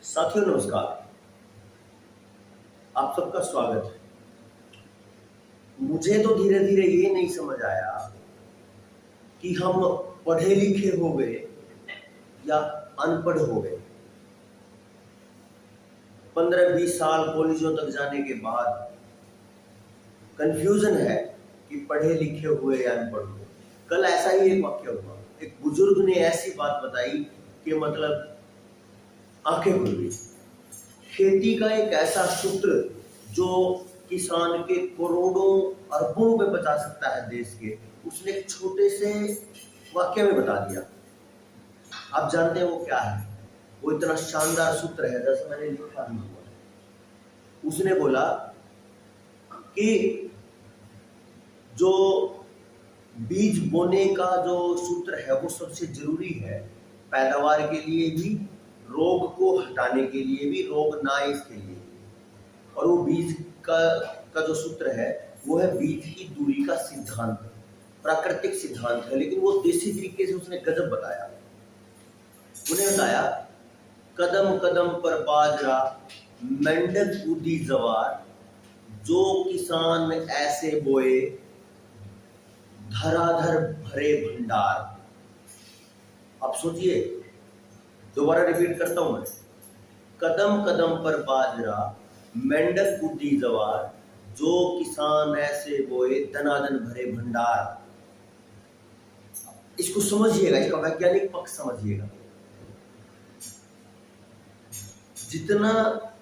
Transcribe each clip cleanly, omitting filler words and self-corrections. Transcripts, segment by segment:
साथियों नमस्कार। आप सबका स्वागत है। मुझे तो धीरे धीरे ये नहीं समझ आया कि हम पढ़े लिखे हो गए या अनपढ़ हो गए। 15-20 साल कॉलेजों तक जाने के बाद कंफ्यूजन है कि पढ़े लिखे हुए या अनपढ़ हुए। कल ऐसा ही एक वाक्य हुआ, एक बुजुर्ग ने ऐसी बात बताई कि मतलब आंखें खुल गई। खेती का एक ऐसा सूत्र जो किसान के करोड़ों अरबों रुपए बचा सकता है देश के, उसने एक छोटे से वाक्य में बता दिया। आप जानते हैं वो क्या है? वो इतना शानदार सूत्र है जैसे मैंने लिखा भी हुआ है। उसने बोला कि जो बीज बोने का जो सूत्र है वो सबसे जरूरी है, पैदावार के लिए भी, रोग को हटाने के लिए भी, रोग ना इसके लिए। और वो बीज का जो सूत्र है वो है बीज की दूरी का सिद्धांत। प्राकृतिक सिद्धांत है, लेकिन वो देसी तरीके से उसने गजब बताया। उन्हें बताया, कदम कदम पर बाजरा, मेंढक कूदी जवार, जो किसान ऐसे बोए, धराधर भरे भंडार। आप सोचिए, दोबारा रिपीट करता हूं मैं। कदम कदम पर बाजरा, मेंढक कूदी जवार, जो किसान ऐसे बोए, धनाधन भरे भंडार। इसको समझिएगा, इसका वैज्ञानिक पक्ष समझिएगा। जितना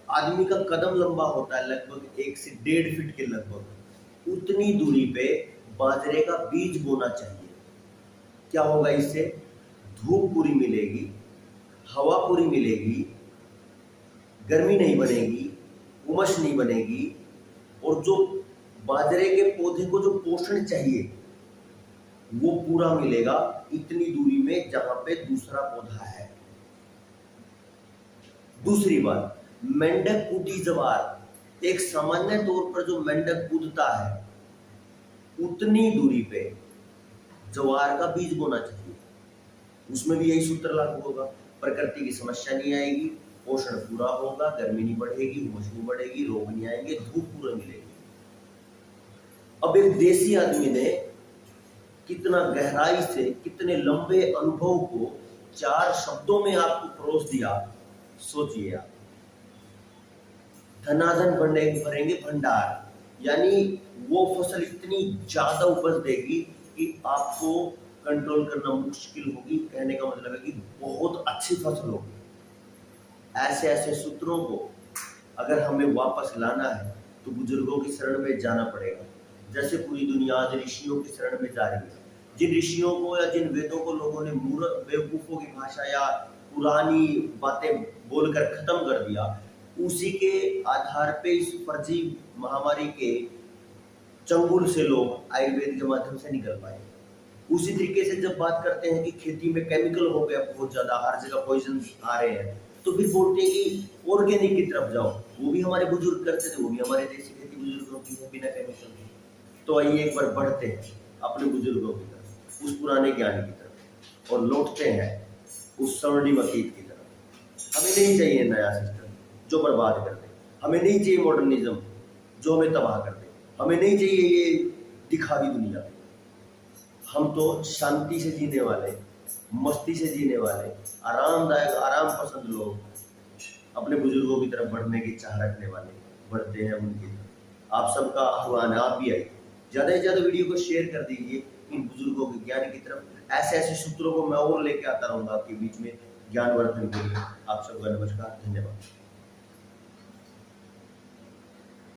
आदमी का कदम लंबा होता है, लगभग 1 से 1.5 फीट के लगभग, उतनी दूरी पे बाजरे का बीज बोना चाहिए। क्या होगा इससे? धूप पूरी मिलेगी, हवा पूरी मिलेगी, गर्मी नहीं बनेगी, उमस नहीं बनेगी, और जो बाजरे के पौधे को जो पोषण चाहिए वो पूरा मिलेगा इतनी दूरी में जहां पे दूसरा पौधा है। दूसरी बात, मेंढक कूदी जवार, एक सामान्य तौर पर जो मेंढक कूदता है उतनी दूरी पे जवार का बीज बोना चाहिए। उसमें भी यही सूत्र लागू होगा। प्रकृति की समस्या नहीं आएगी, पोषण पूरा होगा, गर्मी नहीं बढ़ेगी, उमस नहीं बढ़ेगी, रोग नहीं आएंगे, धूप पूरा मिलेगी। अब एक देसी आदमी ने कितना गहराई से, कितने लंबे अनुभव को 4 शब्दों में आपको परोस दिया, सोचिए आप। धनाधन भरेंगे भंडार, यानी वो फसल इतनी ज्यादा उपज देगी कि आपको कंट्रोल करना मुश्किल होगी। कहने का मतलब है कि बहुत अच्छी फसल होगी। ऐसे ऐसे सूत्रों को अगर हमें वापस लाना है तो बुजुर्गों की शरण में जाना पड़ेगा। जैसे पूरी दुनिया आज ऋषियों की शरण में जा रही है। जिन ऋषियों को या जिन वेदों को लोगों ने मूर्ख बेवकूफों की भाषा या पुरानी बातें बोलकर खत्म कर दिया, उसी के आधार पे इस फर्जी महामारी के चंगुल से लोग आयुर्वेद के माध्यम से निकल पाए। उसी तरीके से जब बात करते हैं कि खेती में केमिकल हो गया बहुत ज्यादा, हर जगह पॉइजन आ रहे हैं, तो फिर बोलते हैं कि ऑर्गेनिक की तरफ जाओ। वो भी हमारे बुजुर्ग करते थे, वो भी हमारे देसी खेती बुजुर्गों की है, बिना केमिकल की। तो आइए एक बार बढ़ते हैं अपने बुजुर्गों की तरफ, उस पुराने ज्ञान की तरफ, और लौटते हैं उस स्वर्णिम अतीत की तरफ। हमें नहीं चाहिए नया सिस्टम जो बर्बाद कर दे, हमें नहीं चाहिए मॉडर्निज्म जो हमें तबाह कर दे, हमें नहीं चाहिए ये दिखावी दुनिया। हम तो शांति से जीने वाले, मस्ती से जीने वाले, आरामदायक, आराम पसंद लोग, अपने बुजुर्गों की तरफ बढ़ने की चाह रखने वाले, बढ़ते हैं उनकी तरफ। आप सबका आह्वान है, आप भी आइए, ज्यादा से ज्यादा वीडियो को शेयर कर दीजिए इन बुजुर्गों के ज्ञान की तरफ। ऐसे ऐसे सूत्रों को मैं और लेके आता रहूंगा आपके बीच में ज्ञानवर्धन के लिए। आप सबका नमस्कार, धन्यवाद।